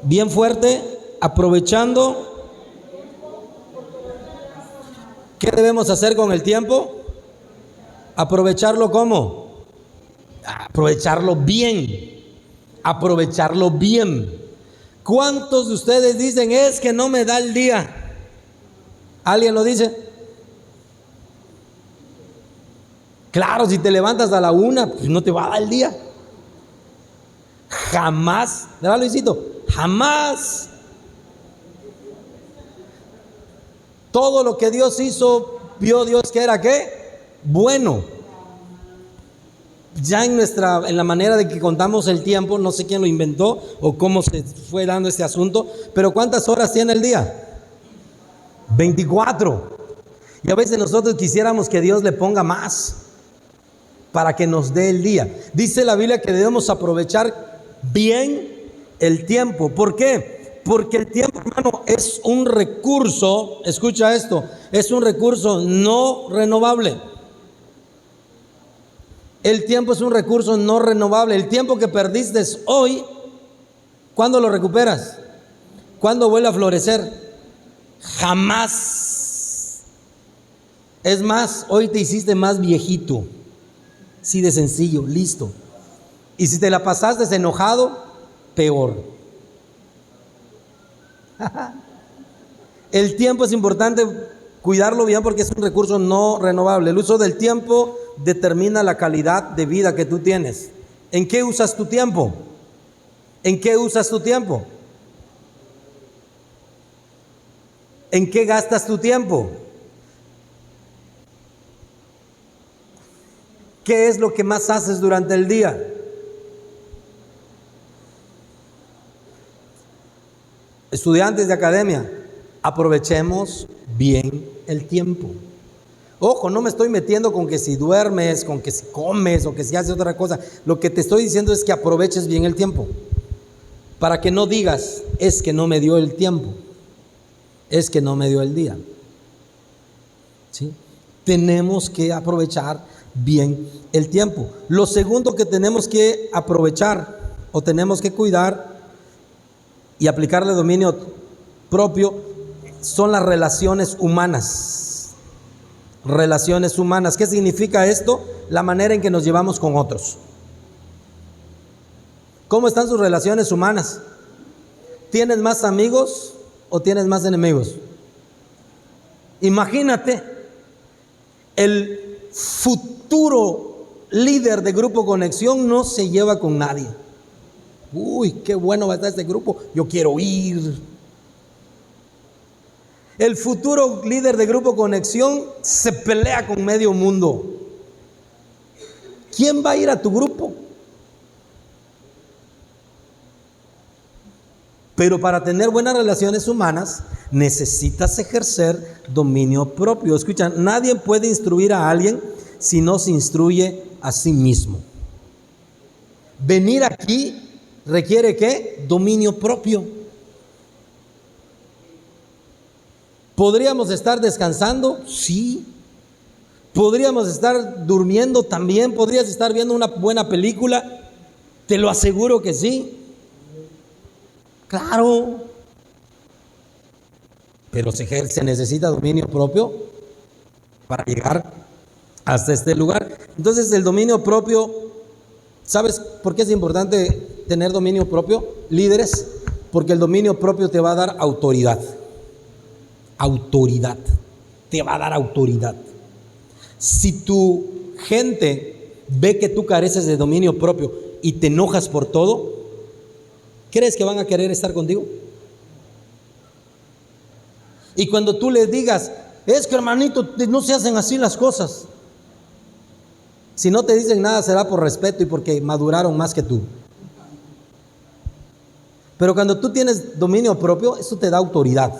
Bien fuerte. Aprovechando. ¿Qué debemos hacer con el tiempo? ¿Aprovecharlo cómo? Aprovecharlo bien. Aprovecharlo bien. ¿Cuántos de ustedes dicen es que no me da el día? ¿Alguien lo dice? Claro, si te levantas a la 1, pues no te va a dar el día. Jamás. ¿Verdad, Luisito? Jamás. Todo lo que Dios hizo, vio Dios que era ¿qué? Bueno. Ya en la manera de que contamos el tiempo, no sé quién lo inventó o cómo se fue dando este asunto, pero ¿cuántas horas tiene el día? 24. Y a veces nosotros quisiéramos que Dios le ponga más para que nos dé el día. Dice la Biblia que debemos aprovechar bien el tiempo. ¿Por qué? Porque el tiempo, hermano, es un recurso, escucha esto, es un recurso no renovable. El tiempo es un recurso no renovable. El tiempo que perdiste hoy, ¿cuándo lo recuperas? ¿Cuándo vuelve a florecer? Jamás. Es más, hoy te hiciste más viejito. Sí, de sencillo, listo. Y si te la pasaste enojado, peor. El tiempo es importante cuidarlo bien porque es un recurso no renovable. El uso del tiempo determina la calidad de vida que tú tienes. ¿En qué usas tu tiempo? ¿En qué usas tu tiempo? ¿En qué gastas tu tiempo? ¿Qué es lo que más haces durante el día? Estudiantes de academia, aprovechemos bien el tiempo. Ojo, no me estoy metiendo con que si duermes, con que si comes o que si haces otra cosa. Lo que te estoy diciendo es que aproveches bien el tiempo. Para que no digas, es que no me dio el tiempo, es que no me dio el día. ¿Sí? Tenemos que aprovechar bien el tiempo. Lo segundo que tenemos que aprovechar o tenemos que cuidar y aplicarle dominio propio son las relaciones humanas. Relaciones humanas. ¿Qué significa esto? La manera en que nos llevamos con otros. ¿Cómo están sus relaciones humanas? ¿Tienes más amigos o tienes más enemigos? Imagínate, el futuro líder de Grupo Conexión no se lleva con nadie. Uy, qué bueno va a estar este grupo, yo quiero ir. El futuro líder de Grupo Conexión se pelea con medio mundo. ¿Quién va a ir a tu grupo? Pero para tener buenas relaciones humanas necesitas ejercer dominio propio. Escucha, nadie puede instruir a alguien si no se instruye a sí mismo. Venir aquí requiere ¿qué? Dominio propio. ¿Podríamos estar descansando? Sí. ¿Podríamos estar durmiendo también? ¿Podrías estar viendo una buena película? Te lo aseguro que sí. Claro. Pero se necesita dominio propio para llegar hasta este lugar. Entonces el dominio propio, ¿sabes por qué es importante tener dominio propio? Líderes, porque el dominio propio te va a dar autoridad. Autoridad. Te va a dar autoridad. Si tu gente ve que tú careces de dominio propio y te enojas por todo, ¿crees que van a querer estar contigo? Y cuando tú les digas, es que hermanito, no se hacen así las cosas. Si no te dicen nada será por respeto y porque maduraron más que tú. Pero cuando tú tienes dominio propio, eso te da autoridad.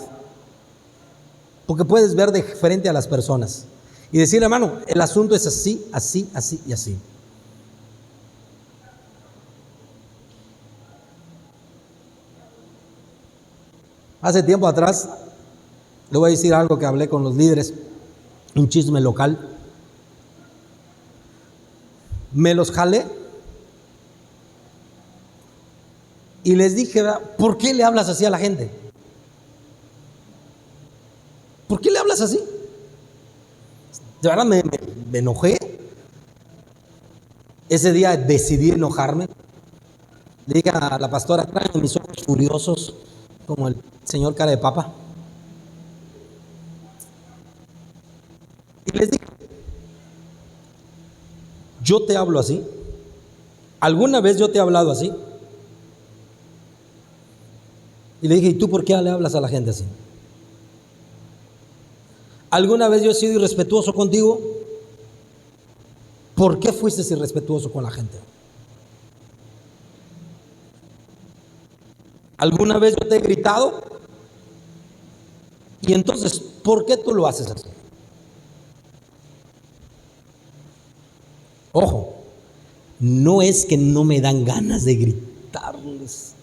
Porque puedes ver de frente a las personas y decir, hermano, el asunto es así, así, así y así. Hace tiempo atrás, le voy a decir algo que hablé con los líderes, un chisme local. Me los jalé y les dije, ¿por qué le hablas así a la gente? ¿Por qué le hablas así? De verdad me enojé. Ese día decidí enojarme. Le dije a la pastora, traen mis ojos furiosos como el señor cara de papa. Y les dije, yo te hablo así. ¿Alguna vez yo te he hablado así? Y le dije, ¿y tú por qué le hablas a la gente así? ¿Alguna vez yo he sido irrespetuoso contigo? ¿Por qué fuiste irrespetuoso con la gente? ¿Alguna vez yo te he gritado? Y entonces, ¿por qué tú lo haces así? Ojo, no es que no me dan ganas de gritarles.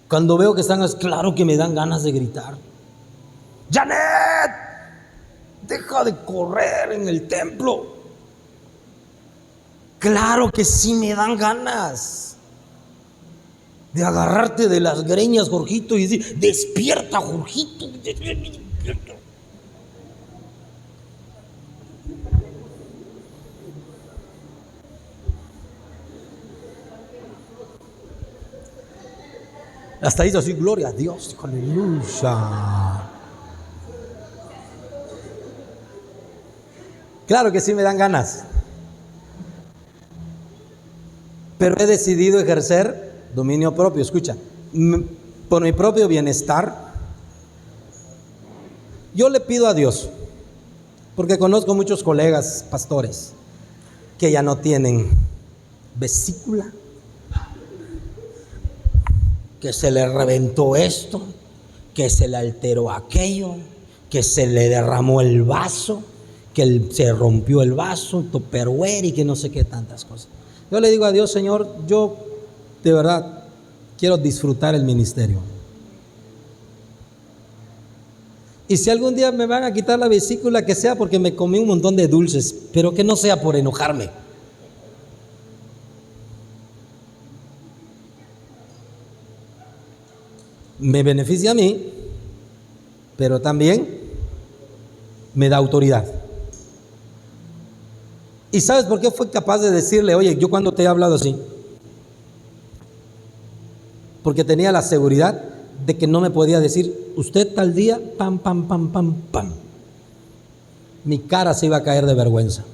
Cuando veo que están, es claro que me dan ganas de gritar. ¡Janet! Deja de correr en el templo. Claro que sí me dan ganas de agarrarte de las greñas, Jorgito, y decir, despierta, Jorgito. Hasta hizo así, gloria a Dios, aleluya. Claro que sí me dan ganas, pero he decidido ejercer dominio propio. Escucha, por mi propio bienestar, yo le pido a Dios, porque conozco muchos colegas pastores que ya no tienen vesícula, que se le reventó esto, que se le alteró aquello, que se le derramó el vaso, que se rompió el vaso, tupperware y que no sé qué tantas cosas. Yo le digo a Dios, Señor, yo de verdad quiero disfrutar el ministerio. Y si algún día me van a quitar la vesícula, que sea porque me comí un montón de dulces, pero que no sea por enojarme. Me beneficia a mí, pero también me da autoridad. ¿Y sabes por qué fue capaz de decirle, oye, yo cuando te he hablado así? Porque tenía la seguridad de que no me podía decir, usted tal día, pam, pam, pam, pam, pam. Mi cara se iba a caer de vergüenza.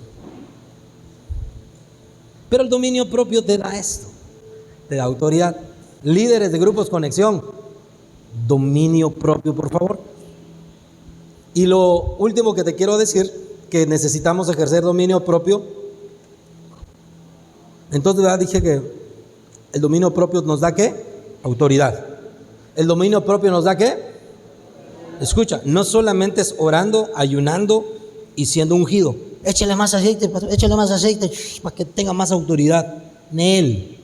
Pero el dominio propio te da esto, te da autoridad. Líderes de grupos Conexión, dominio propio, por favor. Y lo último que te quiero decir, que necesitamos ejercer dominio propio. Entonces, ¿verdad? Dije que el dominio propio nos da ¿qué? Autoridad. El dominio propio nos da ¿qué? Escucha, no solamente es orando, ayunando y siendo ungido. Échale más aceite, échale más aceite para que tenga más autoridad. Nel.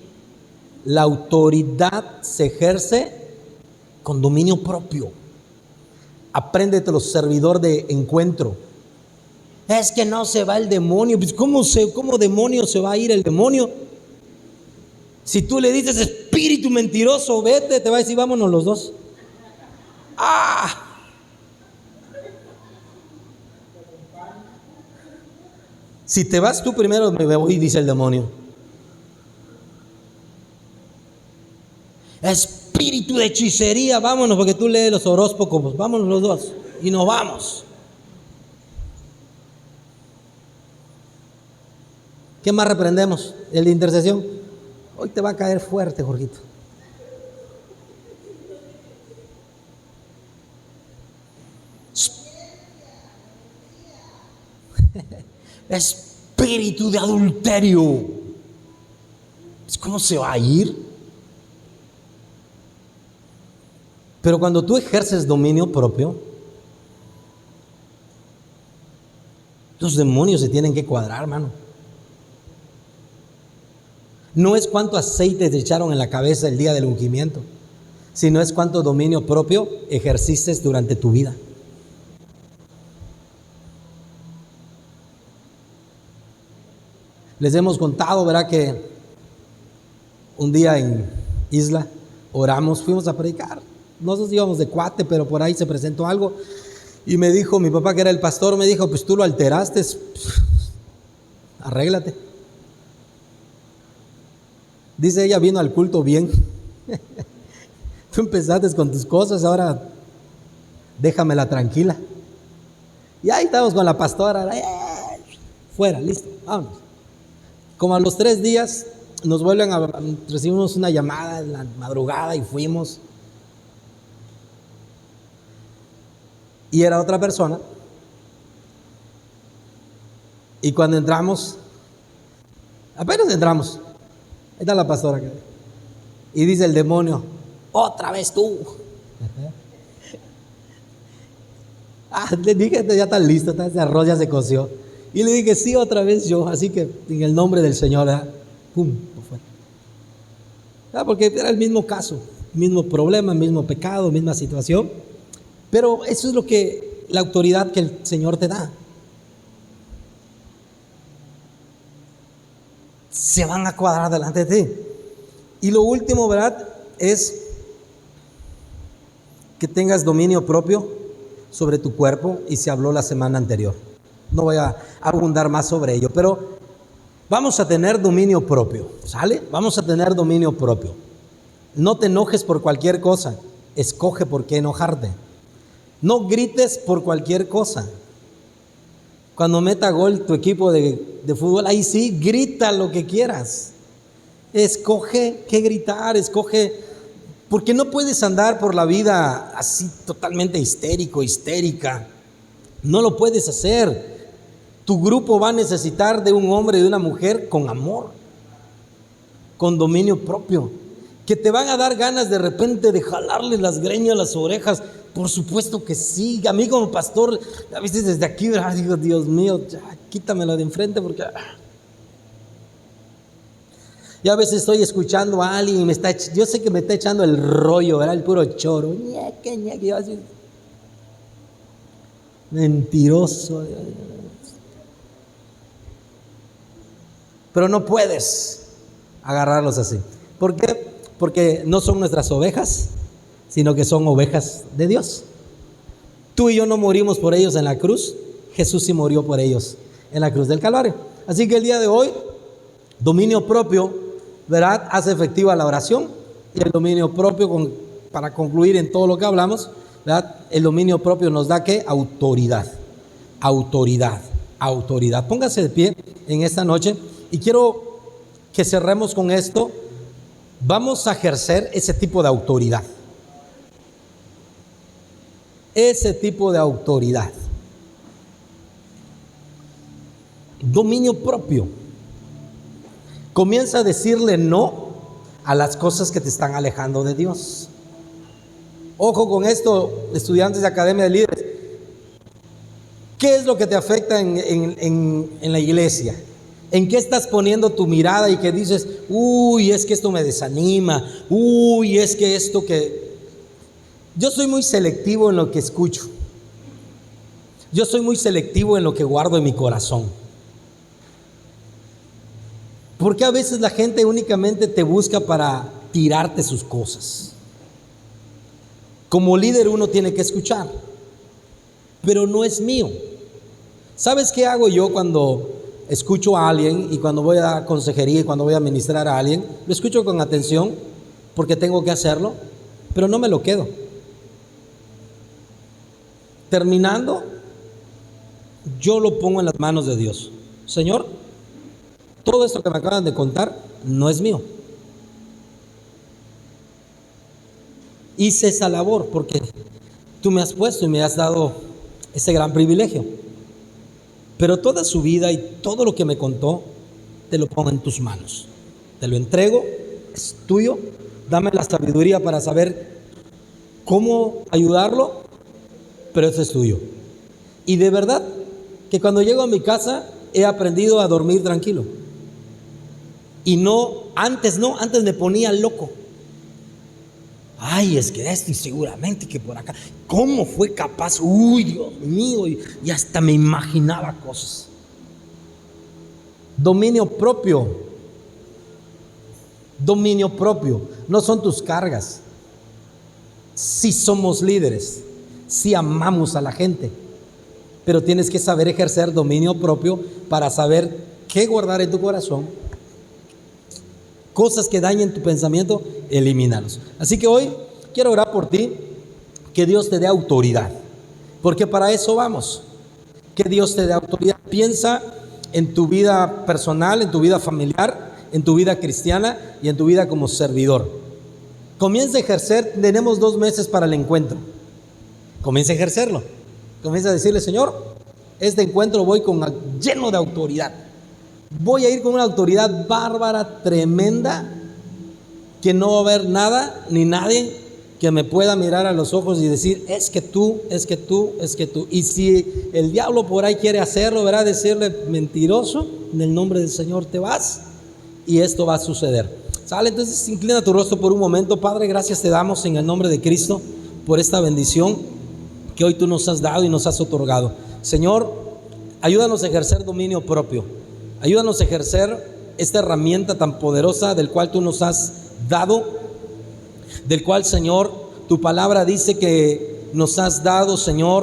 La autoridad se ejerce con dominio propio. Apréndetelo, servidor de encuentro. Es que no se va el demonio. Pues ¿cómo demonio se va a ir el demonio? Si tú le dices, espíritu mentiroso, vete, te va a decir, vámonos los dos. Si te vas tú primero, me voy, dice el demonio. Espíritu de hechicería, vámonos, porque tú lees los horóscopos, vámonos los dos y nos vamos. ¿Qué más reprendemos? El de intercesión. Hoy te va a caer fuerte, Jorgito. Espíritu de adulterio. ¿Cómo se va a ir? Pero cuando tú ejerces dominio propio, los demonios se tienen que cuadrar, hermano. No es cuánto aceite te echaron en la cabeza el día del ungimiento, sino es cuánto dominio propio ejerciste durante tu vida. Les hemos contado, ¿verdad?, que un día en Isla oramos, fuimos a predicar. Nosotros íbamos de cuate, pero por ahí se presentó algo y me dijo, mi papá que era el pastor, me dijo, pues tú lo alteraste, arréglate. Dice, ella vino al culto bien. Tú empezaste con tus cosas, ahora déjamela tranquila. Y ahí estamos con la pastora, fuera, listo, vámonos. Como a los 3 días nos vuelven recibimos una llamada en la madrugada y fuimos. Y era otra persona. Y cuando entramos, apenas entramos, ahí está la pastora. Y dice el demonio, otra vez tú. Le dije, ya está listo, ese arroz ya se coció. Y le dije, sí, otra vez yo. Así que en el nombre del Señor, ¿verdad? ¡Pum! Porque era el mismo caso, mismo problema, mismo pecado, misma situación. Pero eso es la autoridad que el Señor te da. Se van a cuadrar delante de ti. Y lo último, ¿verdad?, es que tengas dominio propio sobre tu cuerpo, y se habló la semana anterior. No voy a abundar más sobre ello, pero vamos a tener dominio propio, ¿sale? Vamos a tener dominio propio. No te enojes por cualquier cosa, escoge por qué enojarte. No grites por cualquier cosa. Cuando meta gol tu equipo de fútbol, ahí sí, grita lo que quieras. Escoge qué gritar, porque no puedes andar por la vida así totalmente histérico, histérica. No lo puedes hacer. Tu grupo va a necesitar de un hombre y de una mujer con amor, con dominio propio, ¿Que te van a dar ganas de repente de jalarle las greñas, las orejas? Por supuesto que sí. A mí como pastor, a veces desde aquí, digo, Dios mío, ya, quítamelo de enfrente porque... Y a veces estoy escuchando a alguien y yo sé que me está echando el rollo, ¿verdad? El puro choro. Ñeque, yo así, mentiroso. Pero no puedes agarrarlos así. ¿Por qué? Porque no son nuestras ovejas, sino que son ovejas de Dios. Tú y yo no morimos por ellos en la cruz. Jesús sí murió por ellos en la cruz del Calvario. Así que el día de hoy, dominio propio, ¿verdad? Hace efectiva la oración. Y el dominio propio, para concluir en todo lo que hablamos, ¿verdad? El dominio propio nos da ¿qué? Autoridad. Autoridad. Autoridad. Póngase de pie en esta noche y quiero que cerremos con esto. Vamos a ejercer ese tipo de autoridad. Ese tipo de autoridad. Dominio propio. Comienza a decirle no a las cosas que te están alejando de Dios. Ojo con esto, estudiantes de Academia de Líderes. ¿Qué es lo que te afecta en la iglesia? ¿En qué estás poniendo tu mirada y que dices, uy, es que esto me desanima, uy, es que esto que... Yo soy muy selectivo en lo que escucho. Yo soy muy selectivo en lo que guardo en mi corazón. Porque a veces la gente únicamente te busca para tirarte sus cosas. Como líder uno tiene que escuchar, pero no es mío. ¿Sabes qué hago yo cuando escucho a alguien y cuando voy a dar consejería y cuando voy a ministrar a alguien? Lo escucho con atención porque tengo que hacerlo, pero no me lo quedo. Terminando, yo lo pongo en las manos de Dios. Señor, todo esto que me acaban de contar no es mío. Hice esa labor porque tú me has puesto y me has dado ese gran privilegio. Pero toda su vida y todo lo que me contó, te lo pongo en tus manos. Te lo entrego, es tuyo. Dame la sabiduría para saber cómo ayudarlo, pero eso es tuyo. Y de verdad que cuando llego a mi casa he aprendido a dormir tranquilo. Y antes me ponía loco. Ay, es que esto y seguramente que por acá. ¿Cómo fue capaz? Uy, Dios mío, y hasta me imaginaba cosas. Dominio propio. Dominio propio. No son tus cargas. Sí somos líderes. Sí amamos a la gente. Pero tienes que saber ejercer dominio propio para saber qué guardar en tu corazón. Cosas que dañen tu pensamiento, elimínalos. Así que hoy quiero orar por ti, que Dios te dé autoridad, porque para eso vamos. Que Dios te dé autoridad. Piensa en tu vida personal, en tu vida familiar, en tu vida cristiana y en tu vida como servidor. Comienza a ejercer. Tenemos 2 meses para el encuentro. Comienza a ejercerlo. Comienza a decirle, Señor, este encuentro voy lleno de autoridad. Voy a ir con una autoridad bárbara, tremenda, que no va a haber nada ni nadie que me pueda mirar a los ojos y decir, es que tú, es que tú, es que tú. Y si el diablo por ahí quiere hacerlo, verá, decirle, mentiroso, en el nombre del Señor te vas, y esto va a suceder. ¿Sale? Entonces inclina tu rostro por un momento. Padre, gracias te damos en el nombre de Cristo por esta bendición que hoy tú nos has dado y nos has otorgado. Señor, ayúdanos a ejercer dominio propio. Ayúdanos a ejercer esta herramienta tan poderosa del cual tú nos has dado, del cual, Señor, tu palabra dice que nos has dado, Señor,